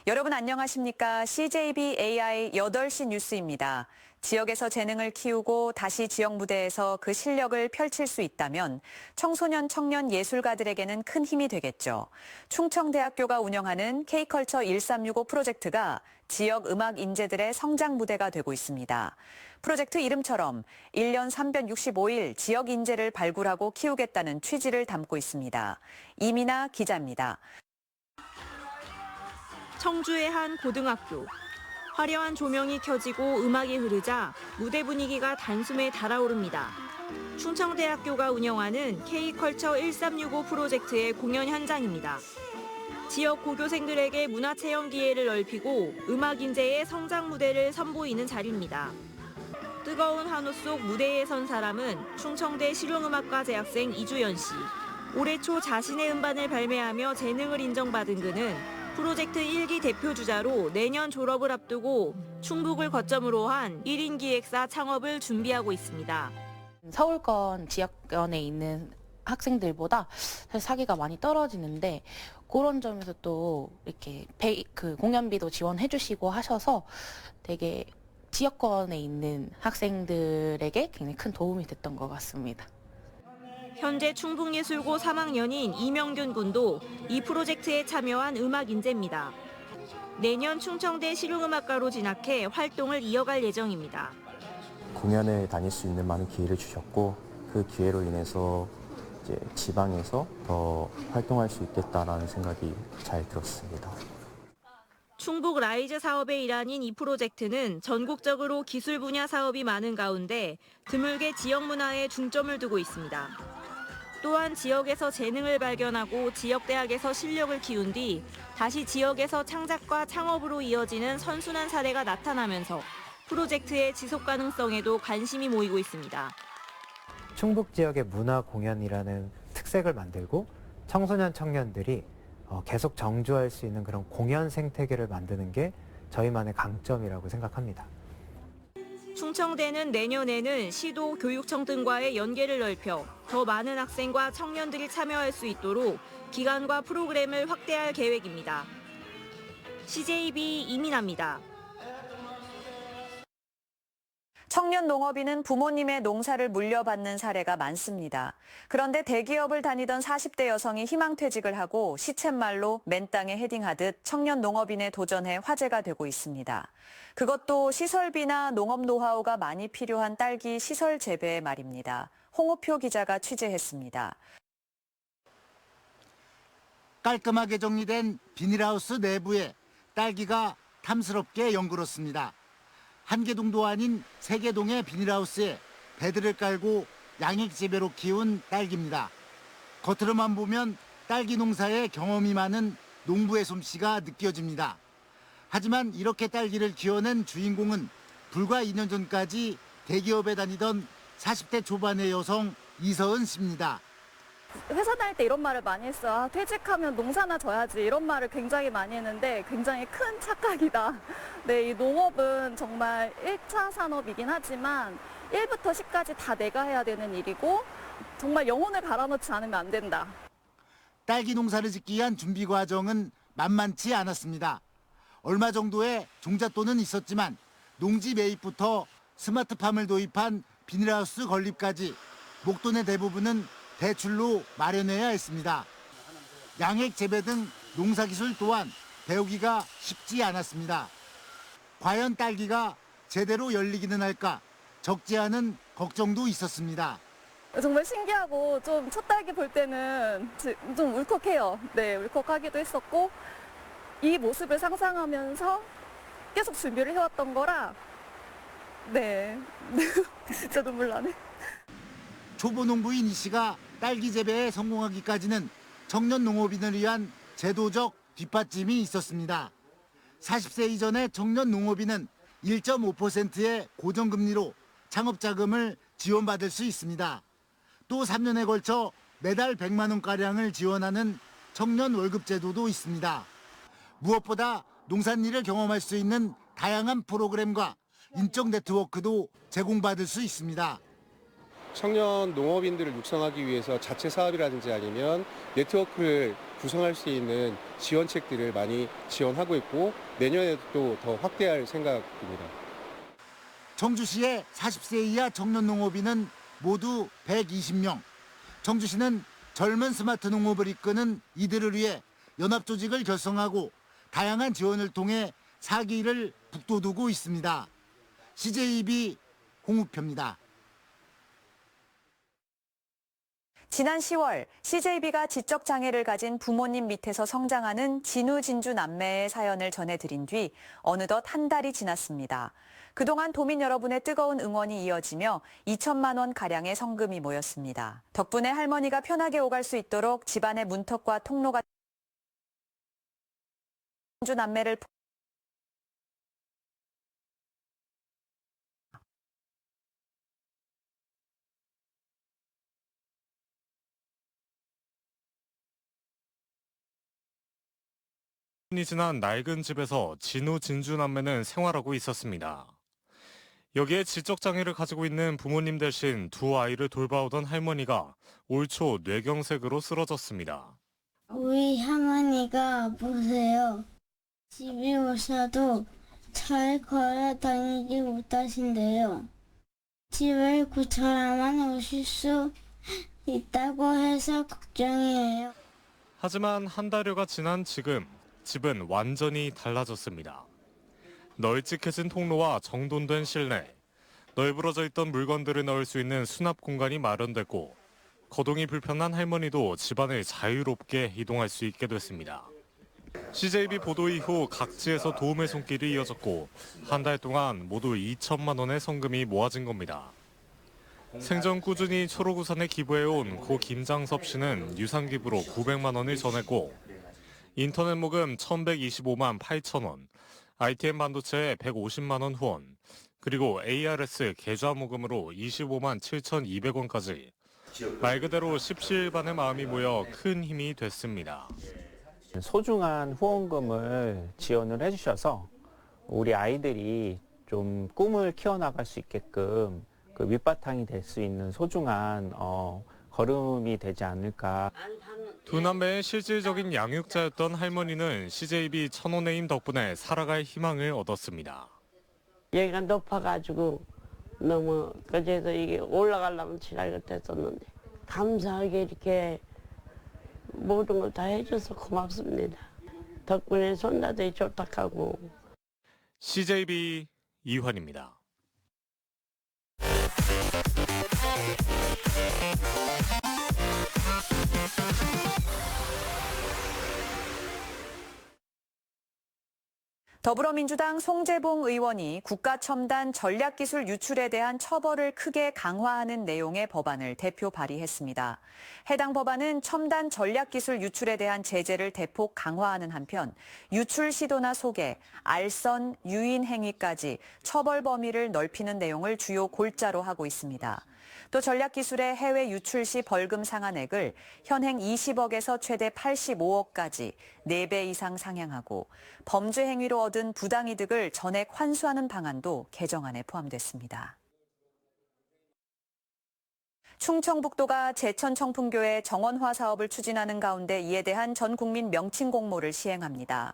여러분 안녕하십니까? CJB AI 8시 뉴스입니다. 지역에서 재능을 키우고 다시 지역 무대에서 그 실력을 펼칠 수 있다면 청소년 청년 예술가들에게는 큰 힘이 되겠죠. 충청대학교가 운영하는 K컬처 1365 프로젝트가 지역 음악 인재들의 성장 무대가 되고 있습니다. 프로젝트 이름처럼 1년 365일 지역 인재를 발굴하고 키우겠다는 취지를 담고 있습니다. 이민아 기자입니다. 청주의 한 고등학교. 화려한 조명이 켜지고 음악이 흐르자 무대 분위기가 단숨에 달아오릅니다. 충청대학교가 운영하는 K컬처 1365 프로젝트의 공연 현장입니다. 지역 고교생들에게 문화체험 기회를 넓히고 음악 인재의 성장 무대를 선보이는 자리입니다. 뜨거운 환호 속 무대에 선 사람은 충청대 실용음악과 재학생 이주연 씨. 올해 초 자신의 음반을 발매하며 재능을 인정받은 그는 프로젝트 1기 대표주자로 내년 졸업을 앞두고 충북을 거점으로 한 1인 기획사 창업을 준비하고 있습니다. 서울권 지역권에 있는 학생들보다 사실 사기가 많이 떨어지는데 그런 점에서 또 이렇게 공연비도 지원해 주시고 하셔서 되게 지역권에 있는 학생들에게 굉장히 큰 도움이 됐던 것 같습니다. 현재 충북예술고 3학년인 이명균 군도 이 프로젝트에 참여한 음악 인재입니다. 내년 충청대 실용음악과로 진학해 활동을 이어갈 예정입니다. 공연을 다닐 수 있는 많은 기회를 주셨고 그 기회로 인해서 이제 지방에서 더 활동할 수 있겠다라는 생각이 잘 들었습니다. 충북 라이즈 사업의 일환인 이 프로젝트는 전국적으로 기술 분야 사업이 많은 가운데 드물게 지역 문화에 중점을 두고 있습니다. 또한 지역에서 재능을 발견하고 지역대학에서 실력을 키운 뒤 다시 지역에서 창작과 창업으로 이어지는 선순환 사례가 나타나면서 프로젝트의 지속 가능성에도 관심이 모이고 있습니다. 충북 지역의 문화 공연이라는 특색을 만들고 청소년 청년들이 계속 정주할 수 있는 그런 공연 생태계를 만드는 게 저희만의 강점이라고 생각합니다. 충청대는 내년에는 시도 교육청 등과의 연계를 넓혀 더 많은 학생과 청년들이 참여할 수 있도록 기간과 프로그램을 확대할 계획입니다. CJB 이민아입니다. 청년 농업인은 부모님의 농사를 물려받는 사례가 많습니다. 그런데 대기업을 다니던 40대 여성이 희망퇴직을 하고 시쳇말로 맨 땅에 헤딩하듯 청년 농업인에 도전해 화제가 되고 있습니다. 그것도 시설비나 농업 노하우가 많이 필요한 딸기 시설 재배의 말입니다. 홍우표 기자가 취재했습니다. 깔끔하게 정리된 비닐하우스 내부에 딸기가 탐스럽게 연그렀습니다. 한 개동도 아닌 세 개동의 비닐하우스에 베드를 깔고 양액 재배로 키운 딸기입니다. 겉으로만 보면 딸기 농사에 경험이 많은 농부의 솜씨가 느껴집니다. 하지만 이렇게 딸기를 키워낸 주인공은 불과 2년 전까지 대기업에 다니던 40대 초반의 여성 이서은 씨입니다. 회사 다닐 때 이런 말을 많이 했어. 아, 퇴직하면 농사나 져야지. 이런 말을 굉장히 많이 했는데 굉장히 큰 착각이다. 네, 이 농업은 정말 1차 산업이긴 하지만 1부터 10까지 다 내가 해야 되는 일이고 정말 영혼을 갈아넣지 않으면 안 된다. 딸기 농사를 짓기 위한 준비 과정은 만만치 않았습니다. 얼마 정도의 종잣돈은 있었지만 농지 매입부터 스마트팜을 도입한 비닐하우스 건립까지 목돈의 대부분은 대출로 마련해야 했습니다. 양액 재배 등 농사기술 또한 배우기가 쉽지 않았습니다. 과연 딸기가 제대로 열리기는 할까 적지 않은 걱정도 있었습니다. 정말 신기하고 좀 첫 딸기 볼 때는 좀 울컥해요. 네, 울컥하기도 했었고 이 모습을 상상하면서 계속 준비를 해왔던 거라 네, 진짜 눈물 나네. 초보 농부인 이 씨가 딸기 재배에 성공하기까지는 청년 농업인을 위한 제도적 뒷받침이 있었습니다. 40세 이전의 청년 농업인은 1.5%의 고정금리로 창업자금을 지원받을 수 있습니다. 또 3년에 걸쳐 매달 100만 원가량을 지원하는 청년 월급 제도도 있습니다. 무엇보다 농산일을 경험할 수 있는 다양한 프로그램과 인적 네트워크도 제공받을 수 있습니다. 청년 농업인들을 육성하기 위해서 자체 사업이라든지 아니면 네트워크를 구성할 수 있는 지원책들을 많이 지원하고 있고 내년에도 또 더 확대할 생각입니다. 청주시의 40세 이하 청년 농업인은 모두 120명. 청주시는 젊은 스마트 농업을 이끄는 이들을 위해 연합조직을 결성하고 다양한 지원을 통해 사기를 북돋우고 있습니다. CJB 홍우표입니다. 지난 10월 CJB가 지적장애를 가진 부모님 밑에서 성장하는 진우진주 남매의 사연을 전해드린 뒤 어느덧 한 달이 지났습니다. 그동안 도민 여러분의 뜨거운 응원이 이어지며 2천만 원 가량의 성금이 모였습니다. 덕분에 할머니가 편하게 오갈 수 있도록 집안의 문턱과 통로가 진주 남매를 이 지난 낡은 집에서 진우 진주 남매는 생활하고 있었습니다. 여기에 지적장애를 가지고 있는 부모님 대신 두 아이를 돌봐오던 할머니가 올 초 뇌경색으로 쓰러졌습니다. 우리 할머니가 보세요. 집에 오셔도 잘 걸어 다니지 못하신대요. 집을 고쳐야만 오실 수 있다고 해서 걱정이에요. 하지만 한 달여가 지난 지금 집은 완전히 달라졌습니다. 널찍해진 통로와 정돈된 실내, 널브러져 있던 물건들을 넣을 수 있는 수납 공간이 마련됐고 거동이 불편한 할머니도 집안을 자유롭게 이동할 수 있게 됐습니다. CJB 보도 이후 각지에서 도움의 손길이 이어졌고 한 달 동안 모두 2천만 원의 성금이 모아진 겁니다. 생전 꾸준히 초록우산에 기부해온 고 김장섭 씨는 유상기부로 900만 원을 전했고 인터넷 모금 1,125만 8천 원, ITM 반도체에 150만 원 후원, 그리고 ARS 계좌 모금으로 25만 7,200원까지 말 그대로 십시일반의 마음이 모여 큰 힘이 됐습니다. 소중한 후원금을 지원을 해주셔서 우리 아이들이 좀 꿈을 키워나갈 수 있게끔 그 밑바탕이 될 수 있는 소중한 걸음이 되지 않을까. 두 남매의 실질적인 양육자였던 할머니는 CJB 천원의 힘 덕분에 살아갈 희망을 얻었습니다. 여기가 높아가지고 너무 그제서 이게 올라가려면 지랄 됐었는데 감사하게 이렇게 모든 걸 다 해줘서 고맙습니다. 덕분에 손자들이 좋다하고. CJB 이환입니다. 더불어민주당 송재봉 의원이 국가첨단 전략기술 유출에 대한 처벌을 크게 강화하는 내용의 법안을 대표 발의했습니다. 해당 법안은 첨단 전략기술 유출에 대한 제재를 대폭 강화하는 한편 유출 시도나 소개, 알선, 유인 행위까지 처벌 범위를 넓히는 내용을 주요 골자로 하고 있습니다. 또 전략기술의 해외 유출 시 벌금 상한액을 현행 20억에서 최대 85억까지 4배 이상 상향하고 범죄 행위로 얻은 부당이득을 전액 환수하는 방안도 개정안에 포함됐습니다. 충청북도가 제천청풍교회 정원화 사업을 추진하는 가운데 이에 대한 전 국민 명칭 공모를 시행합니다.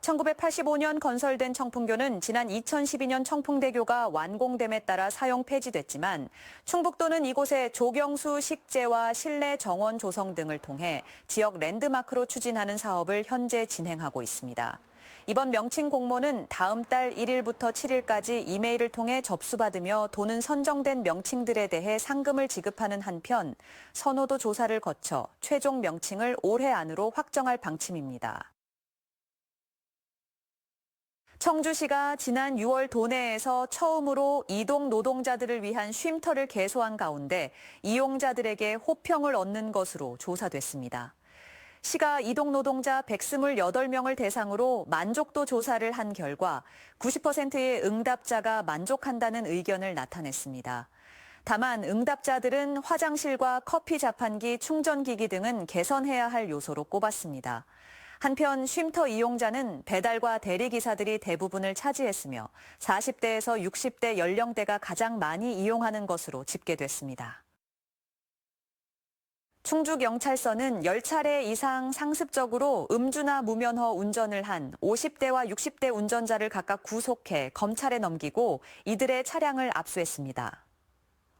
1985년 건설된 청풍교는 지난 2012년 청풍대교가 완공됨에 따라 사용 폐지됐지만 충북도는 이곳에 조경수 식재와 실내 정원 조성 등을 통해 지역 랜드마크로 추진하는 사업을 현재 진행하고 있습니다. 이번 명칭 공모는 다음 달 1일부터 7일까지 이메일을 통해 접수받으며 도는 선정된 명칭들에 대해 상금을 지급하는 한편 선호도 조사를 거쳐 최종 명칭을 올해 안으로 확정할 방침입니다. 청주시가 지난 6월 도내에서 처음으로 이동 노동자들을 위한 쉼터를 개소한 가운데 이용자들에게 호평을 얻는 것으로 조사됐습니다. 시가 이동 노동자 128명을 대상으로 만족도 조사를 한 결과 90%의 응답자가 만족한다는 의견을 나타냈습니다. 다만 응답자들은 화장실과 커피 자판기, 충전기기 등은 개선해야 할 요소로 꼽았습니다. 한편 쉼터 이용자는 배달과 대리기사들이 대부분을 차지했으며 40대에서 60대 연령대가 가장 많이 이용하는 것으로 집계됐습니다. 충주경찰서는 10차례 이상 상습적으로 음주나 무면허 운전을 한 50대와 60대 운전자를 각각 구속해 검찰에 넘기고 이들의 차량을 압수했습니다.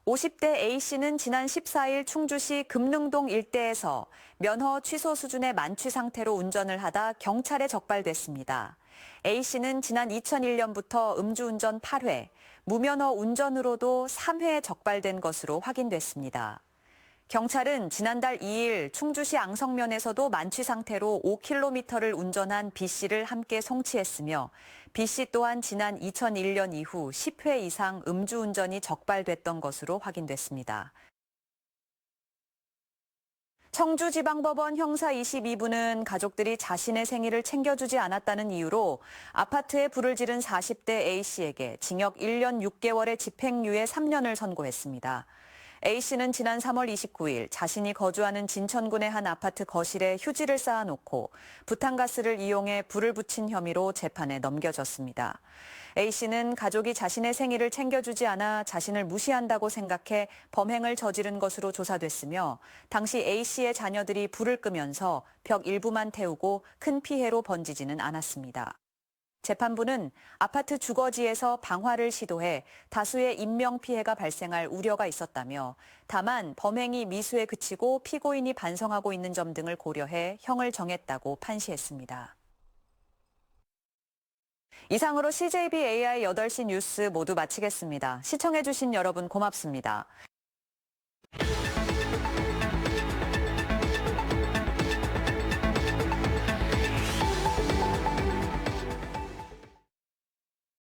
50대 A씨는 지난 14일 충주시 금능동 일대에서 면허 취소 수준의 만취 상태로 운전을 하다 경찰에 적발됐습니다. A씨는 지난 2001년부터 음주운전 8회, 무면허 운전으로도 3회 적발된 것으로 확인됐습니다. 경찰은 지난달 2일 충주시 앙성면에서도 만취 상태로 5km를 운전한 B씨를 함께 송치했으며 B씨 또한 지난 2001년 이후 10회 이상 음주운전이 적발됐던 것으로 확인됐습니다. 청주지방법원 형사 22부는 가족들이 자신의 생일을 챙겨주지 않았다는 이유로 아파트에 불을 지른 40대 A씨에게 징역 1년 6개월의 집행유예 3년을 선고했습니다. A씨는 지난 3월 29일 자신이 거주하는 진천군의 한 아파트 거실에 휴지를 쌓아놓고 부탄가스를 이용해 불을 붙인 혐의로 재판에 넘겨졌습니다. A씨는 가족이 자신의 생일을 챙겨주지 않아 자신을 무시한다고 생각해 범행을 저지른 것으로 조사됐으며 당시 A씨의 자녀들이 불을 끄면서 벽 일부만 태우고 큰 피해로 번지지는 않았습니다. 재판부는 아파트 주거지에서 방화를 시도해 다수의 인명피해가 발생할 우려가 있었다며 다만 범행이 미수에 그치고 피고인이 반성하고 있는 점 등을 고려해 형을 정했다고 판시했습니다. 이상으로 CJB AI 8시 뉴스 모두 마치겠습니다. 시청해주신 여러분 고맙습니다.